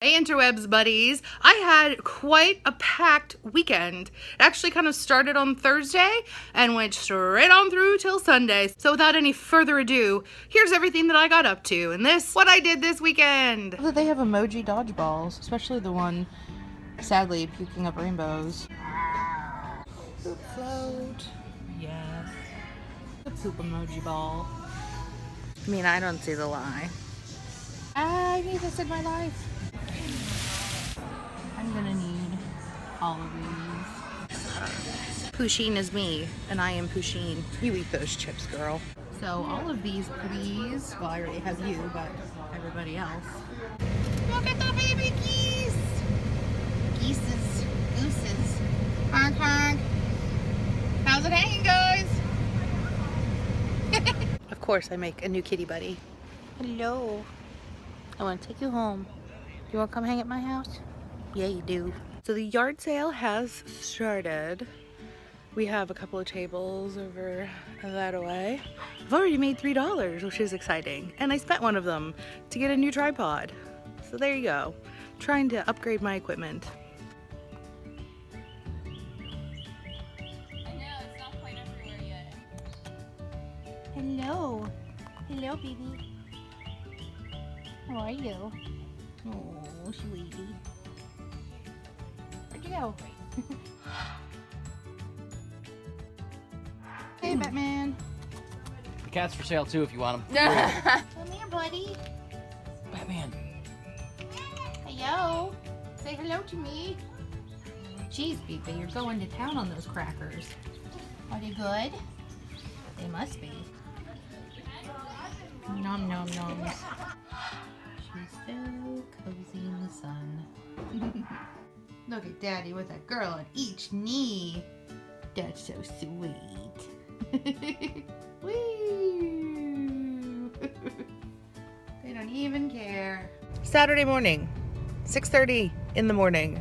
Hey Interwebs buddies, I had quite a packed weekend. It actually kind of started on Thursday and went straight on through till Sunday. So without any further ado, here's everything that I got up to and what I did this weekend. I love that they have emoji dodgeballs, especially the one sadly puking up rainbows. Poop float, yes. The poop emoji ball. I mean, I don't see the lie. I need this in my life. I'm gonna need all of these. Poutine is me, and I am Poutine. You eat those chips, girl. So all of these, please. Well, I already have you, but everybody else. Look at the baby geese! Gooses. Honk, honk. How's it hanging, guys? Of course, I make a new kitty buddy. Hello. I want to take you home. You want to come hang at my house? Yeah, you do. So the yard sale has started. We have a couple of tables over that way. I've already made $3, which is exciting. And I spent one of them to get a new tripod. So there you go. I'm trying to upgrade my equipment. I know, it's not quite everywhere yet. Hello. Hello, baby. How are you? Oh, sweetie. Where'd you go? Hey, Batman. The cat's for sale too if you want him. Come here, buddy. Batman. Hello. Say hello to me. Jeez, Beepy, you're going to town on those crackers. Are they good? They must be. Nom nom noms. She's so cozy in the sun. Look at Daddy with a girl on each knee. That's so sweet. Woo! They don't even care. Saturday morning, 6:30 in the morning.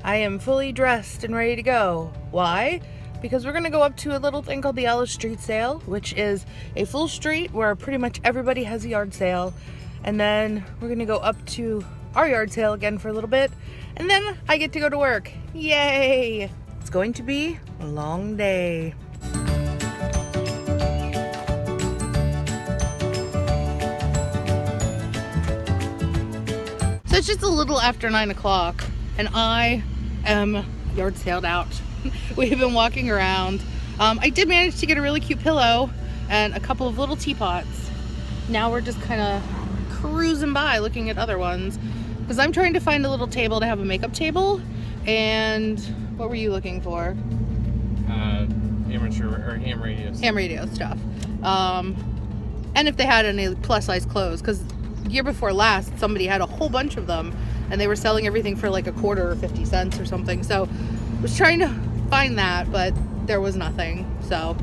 I am fully dressed and ready to go. Why? Because we're gonna go up to a little thing called the Ellis Street Sale, which is a full street where pretty much everybody has a yard sale. And then we're gonna go up to our yard sale again for a little bit. And then I get to go to work. Yay! It's going to be a long day. So it's just a little after 9 o'clock and I am yard saled out. We've been walking around. I did manage to get a really cute pillow and a couple of little teapots. Now we're just kind of cruising by looking at other ones because I'm trying to find a little table to have a makeup table. And what were you looking for? Ham radio. Ham radio stuff. And if they had any plus size clothes, because year before last somebody had a whole bunch of them and they were selling everything for like a quarter or 50 cents or something. So I was trying to find that, but there was nothing. So,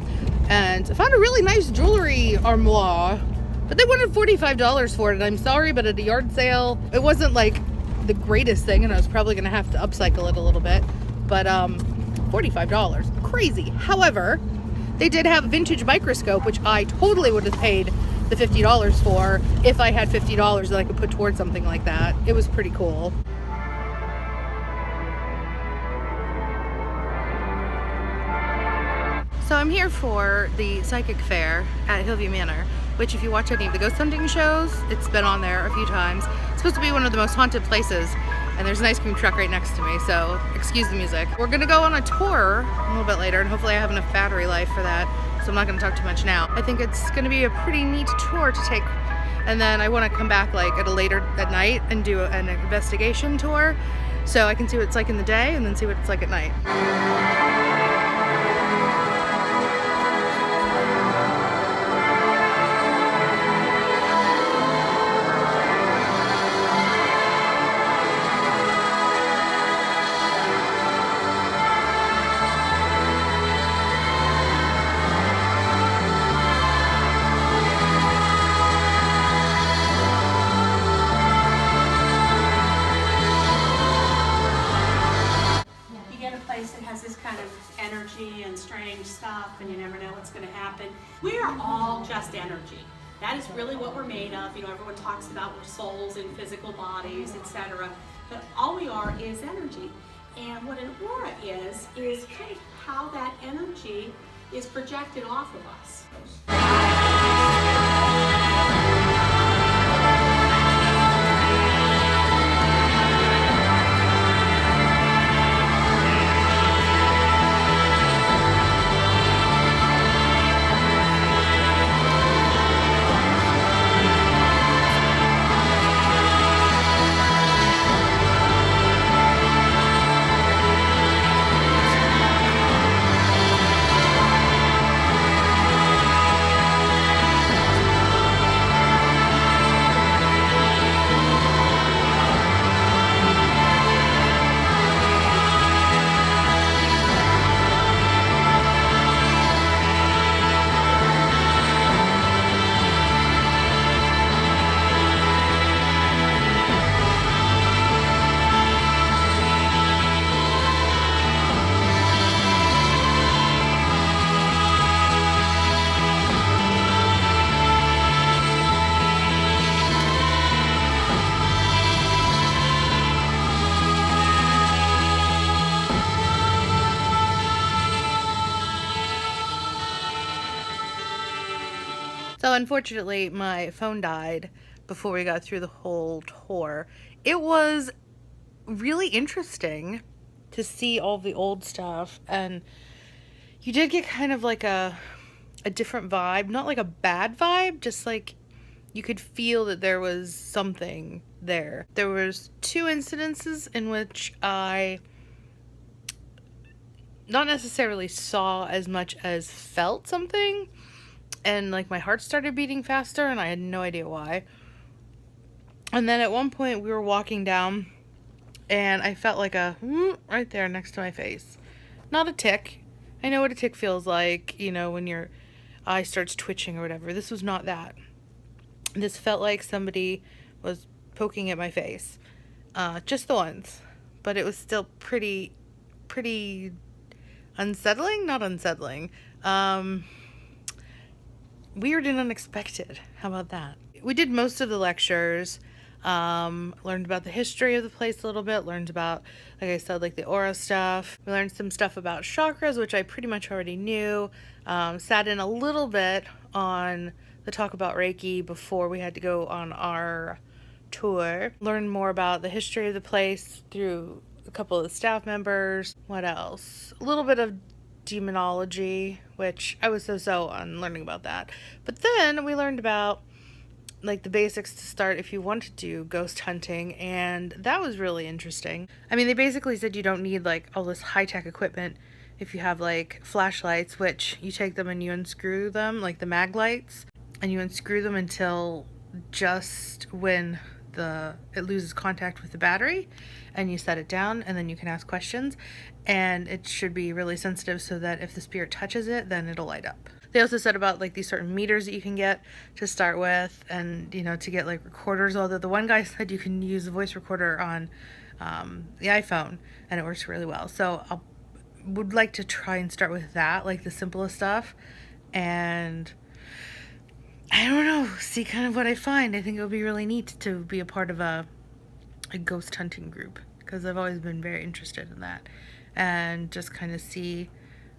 and I found a really nice jewelry armoire, but they wanted $45 for it. And I'm sorry, but at a yard sale, it wasn't like the greatest thing, and I was probably gonna have to upcycle it a little bit. But $45, crazy. However, they did have a vintage microscope, which I totally would have paid the $50 for if I had $50 that I could put towards something like that. It was pretty cool. So I'm here for the psychic fair at Hill View Manor, which if you watch any of the ghost hunting shows, it's been on there a few times. It's supposed to be one of the most haunted places, and there's an ice cream truck right next to me, so excuse the music. We're gonna go on a tour a little bit later, and hopefully I have enough battery life for that, so I'm not gonna talk too much now. I think it's gonna be a pretty neat tour to take, and then I wanna come back like at night and do an investigation tour, so I can see what it's like in the day and then see what it's like at night. energy and strange stuff, and you never know what's going to happen. We are all just energy. That is really what we're made of. You know, everyone talks about we're souls in physical bodies, etc. All we are is energy. And what an aura is kind of how that energy is projected off of us. So unfortunately, my phone died before we got through the whole tour. It was really interesting to see all the old stuff, and you did get kind of like a different vibe, not like a bad vibe, just like you could feel that there was something there. There was 2 incidences in which I not necessarily saw as much as felt something, and like my heart started beating faster and I had no idea why. And then at one point we were walking down and I felt like a right there next to my face. Not a tick. I know what a tick feels like, you know, when your eye starts twitching or whatever. This was not that. This felt like somebody was poking at my face. Just the once. But it was still pretty unsettling? Not unsettling. Weird and unexpected. How about that? We did most of the lectures. Learned about the history of the place a little bit, learned about, like I said, like the aura stuff. We learned some stuff about chakras, which I pretty much already knew. Sat in a little bit on the talk about Reiki before we had to go on our tour. Learned more about the history of the place through a couple of the staff members. What else? A little bit of demonology, which I was so on learning about that. But then we learned about like the basics to start if you want to do ghost hunting, and that was really interesting. I mean, they basically said you don't need like all this high-tech equipment if you have like flashlights, which you take them and you unscrew them, like the mag lights, and you unscrew them until just when it loses contact with the battery, and you set it down, and then you can ask questions, and it should be really sensitive so that if the spirit touches it, then it'll light up. They also said about like these certain meters that you can get to start with, and you know, to get like recorders, although the one guy said you can use a voice recorder on the iPhone and it works really well. So I would like to try and start with that, like the simplest stuff, and I don't know, see kind of what I find. I think it would be really neat to be a part of a ghost hunting group, because I've always been very interested in that, and just kind of see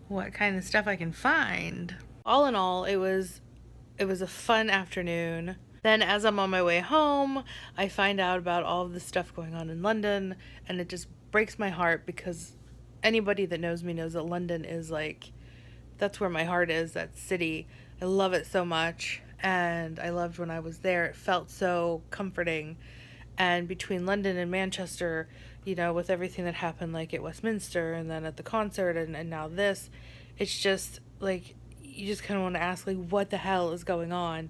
what kind of stuff I can find. All in all, it was a fun afternoon. Then as I'm on my way home, I find out about all of the stuff going on in London, and it just breaks my heart, because anybody that knows me knows that London is like, that's where my heart is, that city. I love it so much, and I loved when I was there. It felt so comforting. And between London and Manchester, you know, with everything that happened like at Westminster and then at the concert and now this, it's just like, you just kind of want to ask, like, what the hell is going on?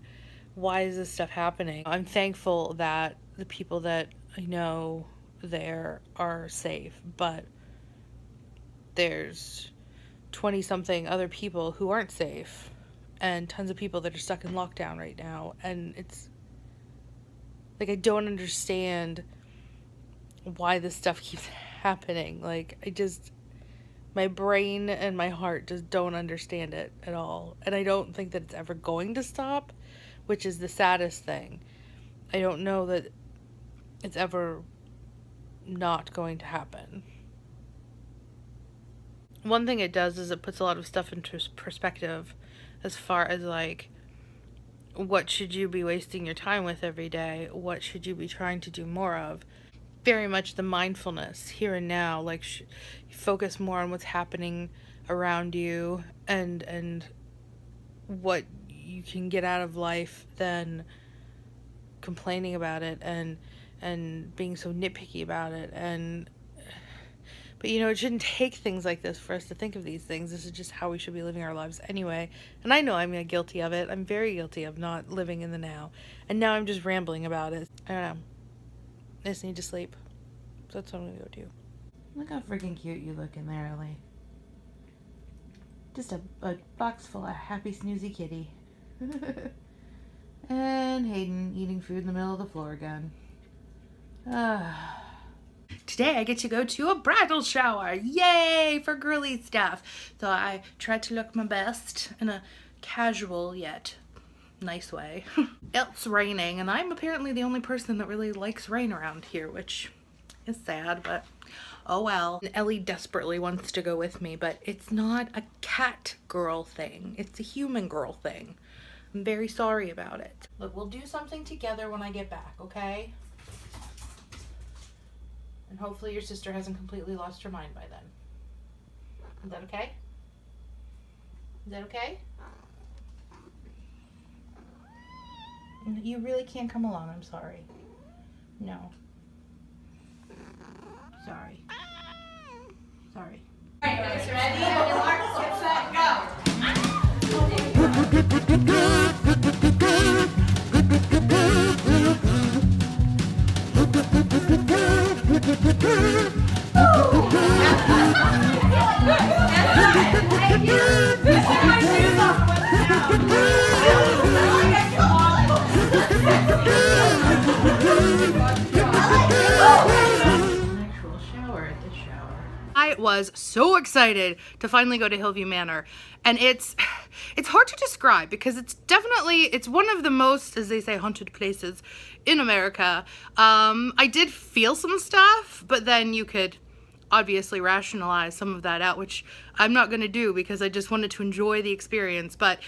Why is this stuff happening? I'm thankful that the people that I know there are safe, but there's 20-something other people who aren't safe, and tons of people that are stuck in lockdown right now, and it's like, I don't understand why this stuff keeps happening. Like, my brain and my heart just don't understand it at all. And I don't think that it's ever going to stop, which is the saddest thing. I don't know that it's ever not going to happen. One thing it does is it puts a lot of stuff into perspective as far as like, what should you be wasting your time with every day? What should you be trying to do more of? Very much the mindfulness here and now, like focus more on what's happening around you and what you can get out of life than complaining about it and being so nitpicky about it. But you know, it shouldn't take things like this for us to think of these things. This is just how we should be living our lives anyway. And I know I'm guilty of it. I'm very guilty of not living in the now. And now I'm just rambling about it. I don't know. I just need to sleep. So that's what I'm gonna go do. Look how freaking cute you look in there, Ellie. Just a box full of happy snoozy kitty. And Hayden eating food in the middle of the floor again. Today I get to go to a bridal shower. Yay for girly stuff. So I tried to look my best in a casual yet nice way. It's raining and I'm apparently the only person that really likes rain around here, which is sad, but oh well. And Ellie desperately wants to go with me, but it's not a cat girl thing. It's a human girl thing. I'm very sorry about it. Look, we'll do something together when I get back, okay? And hopefully your sister hasn't completely lost her mind by then. Is that okay? Is that okay? You really can't come along, I'm sorry. No. Sorry. Sorry. Alright guys, ready? On your marks, get set, go! I was so excited to finally go to Hill View Manor, and it's hard to describe because it's one of the most, as they say, haunted places in America. I did feel some stuff, but then you could obviously rationalize some of that out, which I'm not going to do because I just wanted to enjoy the experience. But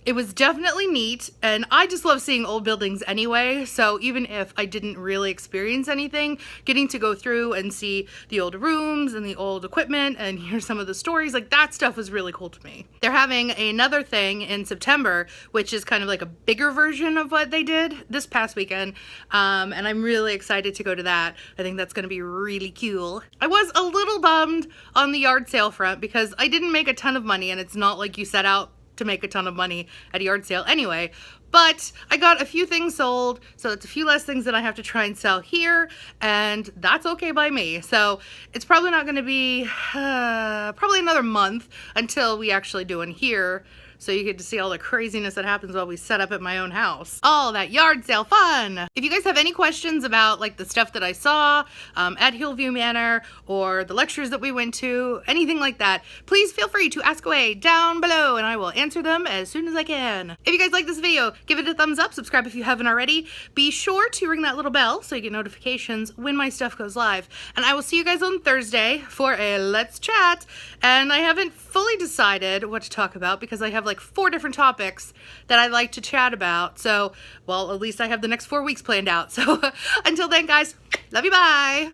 it was definitely neat, and I just love seeing old buildings anyway, so even if I didn't really experience anything, getting to go through and see the old rooms and the old equipment and hear some of the stories, like that stuff was really cool to me. They're having another thing in September, which is kind of like a bigger version of what they did this past weekend, and I'm really excited to go to that. I think that's going to be really cool. I was a little bummed on the yard sale front because I didn't make a ton of money, and it's not like you set out to make a ton of money at a yard sale anyway, but I got a few things sold, so it's a few less things that I have to try and sell here, and that's okay by me. So it's probably not going to be probably another month until we actually do one here, so you get to see all the craziness that happens while we set up at my own house. All that yard sale fun! If you guys have any questions about like the stuff that I saw at Hill View Manor or the lectures that we went to, anything like that, please feel free to ask away down below and I will answer them as soon as I can. If you guys like this video, give it a thumbs up, subscribe if you haven't already. Be sure to ring that little bell so you get notifications when my stuff goes live. And I will see you guys on Thursday for a Let's Chat. And I haven't fully decided what to talk about because I have like 4 different topics that I'd like to chat about. So, well, at least I have the next 4 weeks planned out. So until then, guys, love you, bye.